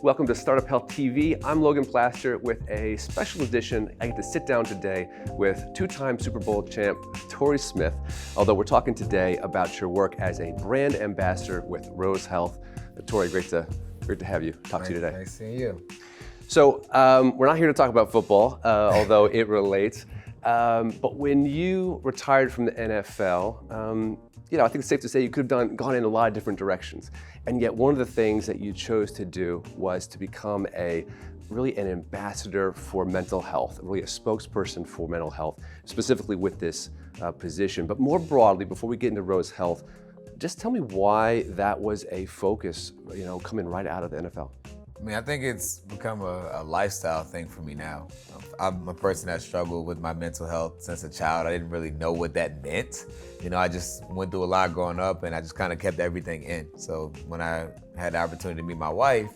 Welcome to Startup Health TV. I'm Logan Plaster with a special edition. I get to sit down today with two-time Super Bowl champ Torrey Smith, although we're talking today about your work as a brand ambassador with Rose Health. Torrey, great to have you. Talk to you today. Nice seeing you. So we're not here to talk about football, although it relates. But when you retired from the NFL, I think it's safe to say you could have gone in a lot of different directions. And yet one of the things that you chose to do was to become really an ambassador for mental health, really a spokesperson for mental health, specifically with this position. But more broadly, before we get into Rose Health, just tell me why that was a focus, coming right out of the NFL. I think it's become a lifestyle thing for me now. I'm a person that struggled with my mental health since a child. I didn't really know what that meant. I just went through a lot growing up and I just kind of kept everything in. So when I had the opportunity to meet my wife,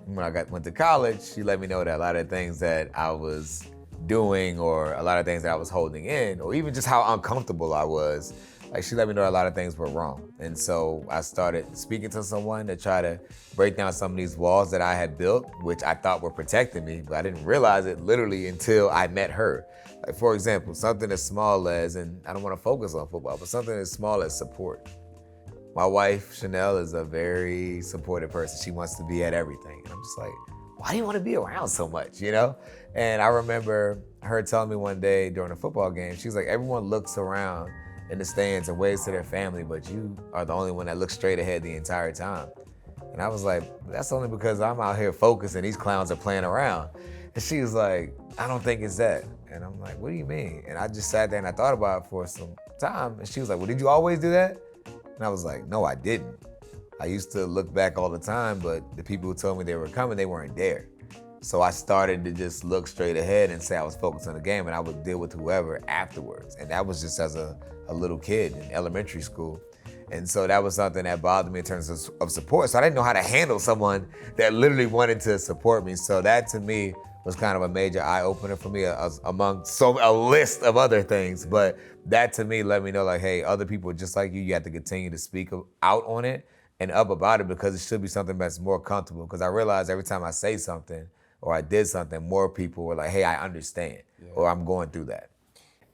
when I went to college, she let me know that a lot of things that I was doing or a lot of things that I was holding in, or even just how uncomfortable I was, she let me know a lot of things were wrong. And so I started speaking to someone to try to break down some of these walls that I had built, which I thought were protecting me, but I didn't realize it literally until I met her. For example, something as small as, and I don't want to focus on football, but something as small as support. My wife, Chanel, is a very supportive person. She wants to be at everything. And I'm just like, why do you want to be around so much, And I remember her telling me one day during a football game, she's like, everyone looks around in the stands and waves to their family, but you are the only one that looks straight ahead the entire time. And I was like, that's only because I'm out here focused and these clowns are playing around. And she was like, I don't think it's that. And I'm like, what do you mean? And I just sat there and I thought about it for some time. And she was like, well, did you always do that? And I was like, no, I didn't. I used to look back all the time, but the people who told me they were coming, they weren't there. So I started to just look straight ahead and say I was focused on the game and I would deal with whoever afterwards. And that was just as a little kid in elementary school. And so that was something that bothered me in terms of support. So I didn't know how to handle someone that literally wanted to support me. So that to me was kind of a major eye-opener for me among a list of other things. But that to me let me know hey, other people just like you have to continue to speak out on it and up about it because it should be something that's more comfortable. Because I realized every time I say something or I did something, more people were like, hey, I understand, or I'm going through that.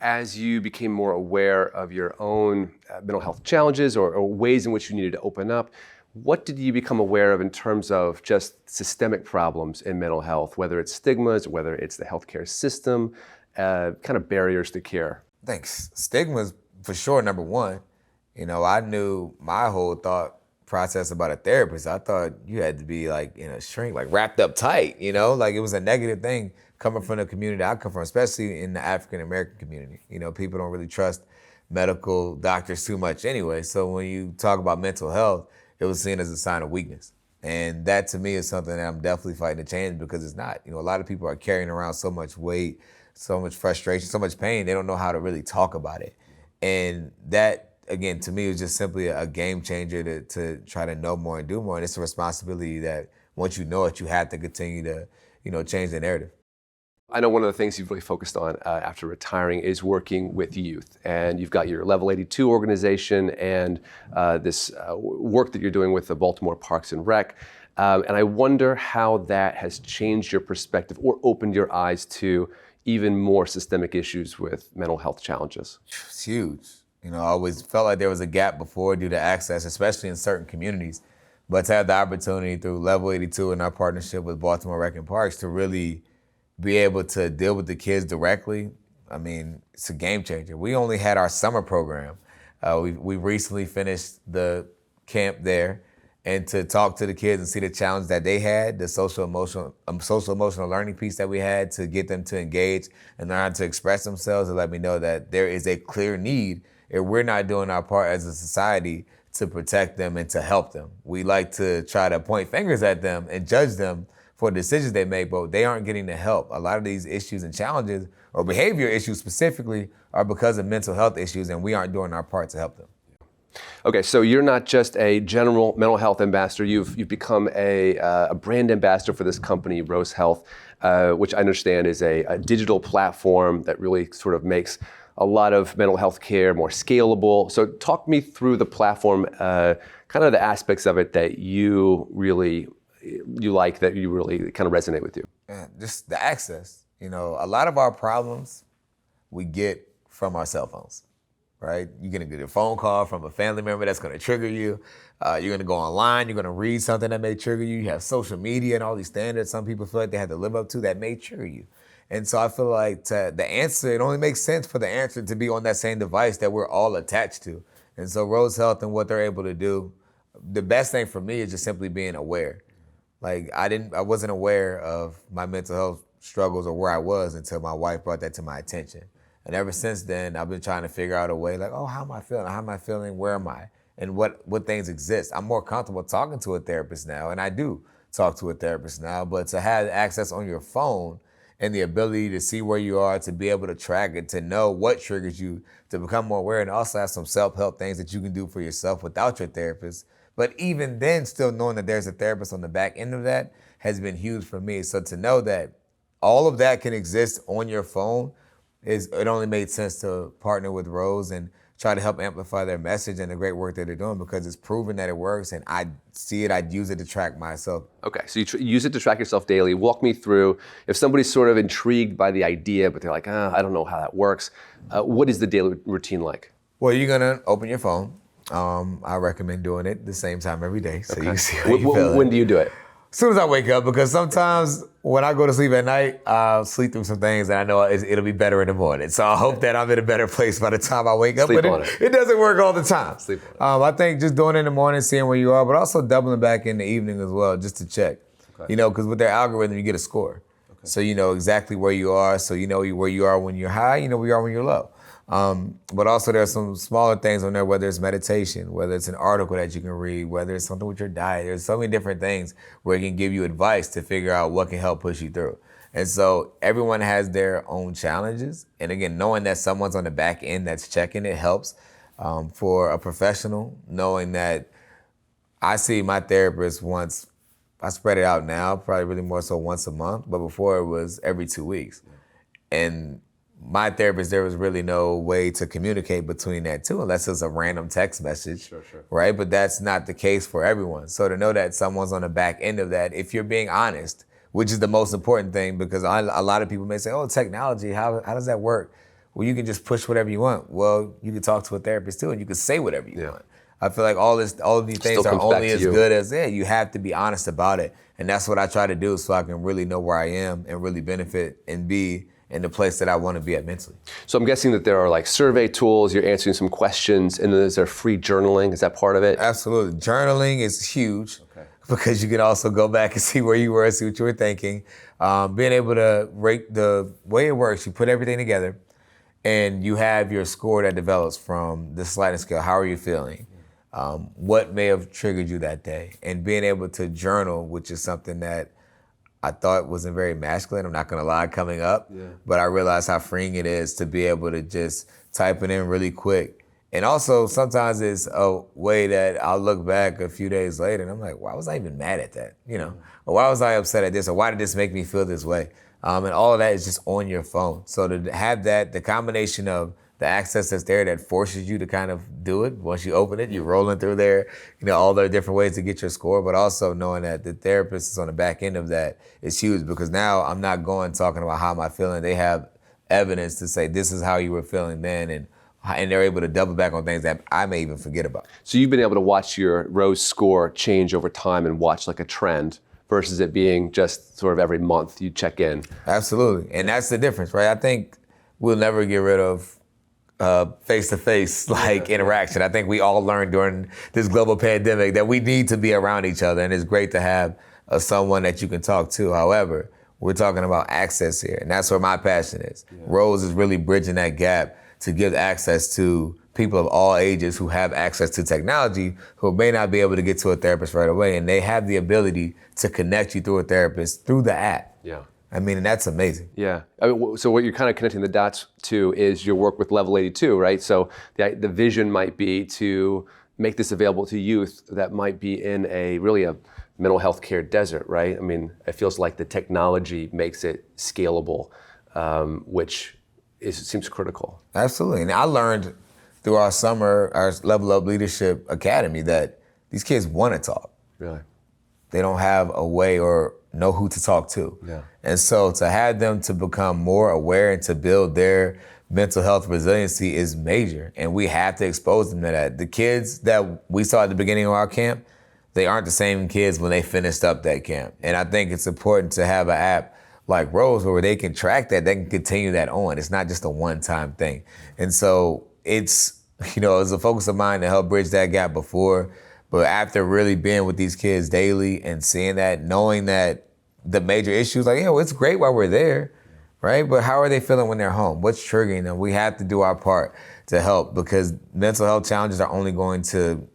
As you became more aware of your own mental health challenges or ways in which you needed to open up, what did you become aware of in terms of just systemic problems in mental health, whether it's stigmas, whether it's the healthcare system, kind of barriers to care? Thanks. Stigmas, for sure, number one. I knew my whole thought process about a therapist. I thought you had to be in a shrink, wrapped up tight, it was a negative thing coming from the community I come from, especially in the African American community. People don't really trust medical doctors too much anyway. So when you talk about mental health, it was seen as a sign of weakness. And that to me is something that I'm definitely fighting to change because it's not. A lot of people are carrying around so much weight, so much frustration, so much pain, they don't know how to really talk about it. And that, again, to me, was just simply a game changer to try to know more and do more. And it's a responsibility that once you know it, you have to continue to, change the narrative. I know one of the things you've really focused on after retiring is working with youth. And you've got your Level 82 organization and this work that you're doing with the Baltimore Parks and Rec. And I wonder how that has changed your perspective or opened your eyes to even more systemic issues with mental health challenges. It's huge. I always felt like there was a gap before due to access, especially in certain communities. But to have the opportunity through Level 82 and our partnership with Baltimore Rec and Parks to really be able to deal with the kids directly, it's a game changer. We only had our summer program. We recently finished the camp there, and to talk to the kids and see the challenge that they had, the social emotional learning piece that we had to get them to engage and learn how to express themselves, and let me know that there is a clear need if we're not doing our part as a society to protect them and to help them. We like to try to point fingers at them and judge them for decisions they make, but they aren't getting the help. A lot of these issues and challenges, or behavior issues specifically, are because of mental health issues, and we aren't doing our part to help them. Okay, so you're not just a general mental health ambassador. You've become a brand ambassador for this company, Rose Health, which I understand is a digital platform that really sort of makes a lot of mental health care, more scalable. So talk me through the platform, kind of the aspects of it that you like, that you really kind of resonate with you. Yeah, just the access. You know, a lot of our problems we get from our cell phones, right? You're gonna get a phone call from a family member that's gonna trigger you. You're gonna go online, you're gonna read something that may trigger you. You have social media and all these standards some people feel like they have to live up to that may trigger you. And so I feel like the answer, it only makes sense for the answer to be on that same device that we're all attached to. And so Rose Health and what they're able to do, the best thing for me is just simply being aware. Like I wasn't aware of my mental health struggles or where I was until my wife brought that to my attention. And ever since then, I've been trying to figure out a way like, oh, how am I feeling? How am I feeling? Where am I? And what things exist? I'm more comfortable talking to a therapist now, and I do talk to a therapist now, but to have access on your phone and the ability to see where you are, to be able to track it, to know what triggers you, to become more aware, and also have some self-help things that you can do for yourself without your therapist. But even then, still knowing that there's a therapist on the back end of that has been huge for me. So to know that all of that can exist on your phone, it only made sense to partner with Rose and try to help amplify their message and the great work that they're doing, because it's proven that it works, and I see it, I'd use it to track myself. Okay, so you use it to track yourself daily. Walk me through, if somebody's sort of intrigued by the idea, but they're like, I don't know how that works, what is the daily routine like? Well, you're gonna open your phone. I recommend doing it the same time every day, so you can see how you feel. When do you do it? As soon as I wake up, because sometimes when I go to sleep at night, I'll sleep through some things and I know it'll be better in the morning. So I hope that I'm in a better place by the time I wake up. Sleep But on it doesn't work all the time. Sleep on it. I think just doing it in the morning, seeing where you are, but also doubling back in the evening as well, just to check. Okay. You know, because with their algorithm, you get a score. Okay. So you know exactly where you are. So you know where you are when you're high, you know where you are when you're low. But also there's some smaller things on there, whether it's meditation, whether it's an article that you can read, whether it's something with your diet. There's so many different things where it can give you advice to figure out what can help push you through. And so everyone has their own challenges. And again, knowing that someone's on the back end that's checking it helps. For a professional, knowing that I see my therapist once, I spread it out now, probably really more so once a month, but before it was every 2 weeks. And my therapist, there was really no way to communicate between that two, unless it's a random text message, sure. Right? But that's not the case for everyone. So to know that someone's on the back end of that, if you're being honest, which is the most important thing, because a lot of people may say, oh, technology, how does that work? Well, you can just push whatever you want. Well, you can talk to a therapist too, and you can say whatever you want. I feel like all of these things are only as good as you have to be honest about it. And that's what I try to do, so I can really know where I am and really benefit and be in the place that I want to be at mentally. So I'm guessing that there are like survey tools, you're answering some questions, and then is there free journaling? Is that part of it? Absolutely. Journaling is huge, because you can also go back and see where you were, see what you were thinking. Being able to rate the way it works, you put everything together and you have your score that develops from the sliding scale. How are you feeling? What may have triggered you that day? And being able to journal, which is something that I thought wasn't very masculine, I'm not gonna lie, coming up, but I realized how freeing it is to be able to just type it in really quick. And also sometimes it's a way that I'll look back a few days later and I'm like, why was I even mad at that? You know, or why was I upset at this? Or why did this make me feel this way? And all of that is just on your phone. So to have that, the combination of the access that's there that forces you to kind of do it. Once you open it, you're rolling through there, you know, all the different ways to get your score, but also knowing that the therapist is on the back end of that is huge, because now I'm not going talking about how am I feeling. They have evidence to say this is how you were feeling then, and they're able to double back on things that I may even forget about. So you've been able to watch your Rose score change over time and watch like a trend versus it being just sort of every month you check in. Absolutely, and that's the difference, right? I think we'll never get rid of face-to-face interaction. I think we all learned during this global pandemic that we need to be around each other, and it's great to have someone that you can talk to. However, we're talking about access here, and that's where my passion is. Rose is really bridging that gap to give access to people of all ages who have access to technology, who may not be able to get to a therapist right away, and they have the ability to connect you through a therapist through the app. Yeah. I mean, and that's amazing. Yeah. So what you're kind of connecting the dots to is your work with Level 82, right? So the vision might be to make this available to youth that might be in a mental health care desert, right? I mean, it feels like the technology makes it scalable, which seems critical. Absolutely. And I learned through our summer, our Level Up Leadership Academy, that these kids want to talk. Really? They don't have a way or know who to talk to. Yeah. And so to have them to become more aware and to build their mental health resiliency is major. And we have to expose them to that. The kids that we saw at the beginning of our camp, they aren't the same kids when they finished up that camp. And I think it's important to have an app like Rose where they can track that, they can continue that on. It's not just a one-time thing. And so it's a focus of mine to help bridge that gap before. But after really being with these kids daily and seeing that, knowing that the major issues, like, it's great while we're there, right? But how are they feeling when they're home? What's triggering them? We have to do our part to help, because mental health challenges are only going to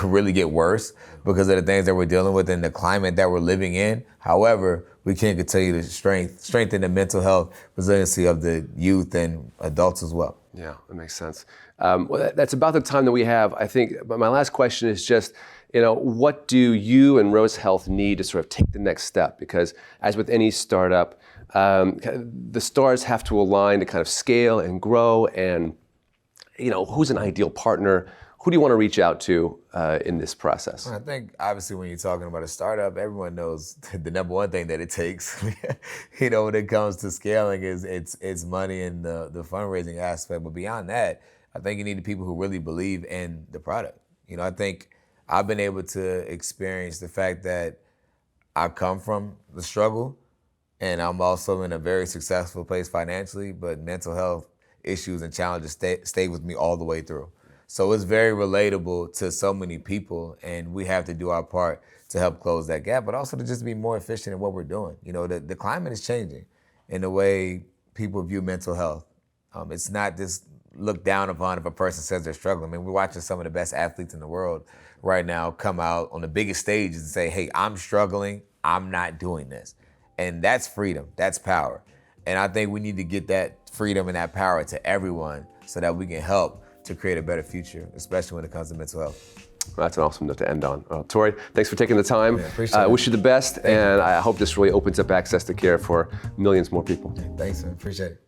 really get worse because of the things that we're dealing with and the climate that we're living in. However, we can continue to strengthen the mental health resiliency of the youth and adults as well. Yeah, that makes sense. Well, that's about the time that we have. I think my last question is just, what do you and Rose Health need to sort of take the next step? Because as with any startup, the stars have to align to kind of scale and grow. And, who's an ideal partner? Who do you want to reach out to in this process? I think obviously when you're talking about a startup, everyone knows the number one thing that it takes, when it comes to scaling is it's money and the fundraising aspect. But beyond that, I think you need the people who really believe in the product. I think I've been able to experience the fact that I come from the struggle and I'm also in a very successful place financially, but mental health issues and challenges stay with me all the way through. So it's very relatable to so many people, and we have to do our part to help close that gap, but also to just be more efficient in what we're doing. The climate is changing in the way people view mental health. It's not just looked down upon if a person says they're struggling. We're watching some of the best athletes in the world right now come out on the biggest stages and say, hey, I'm struggling, I'm not doing this. And that's freedom, that's power. And I think we need to get that freedom and that power to everyone so that we can help to create a better future, especially when it comes to mental health. Well, that's an awesome note to end on. Torrey, thanks for taking the time. Yeah, appreciate it. I wish you the best, and I hope this really opens up access to care for millions more people. Thanks, man. Appreciate it.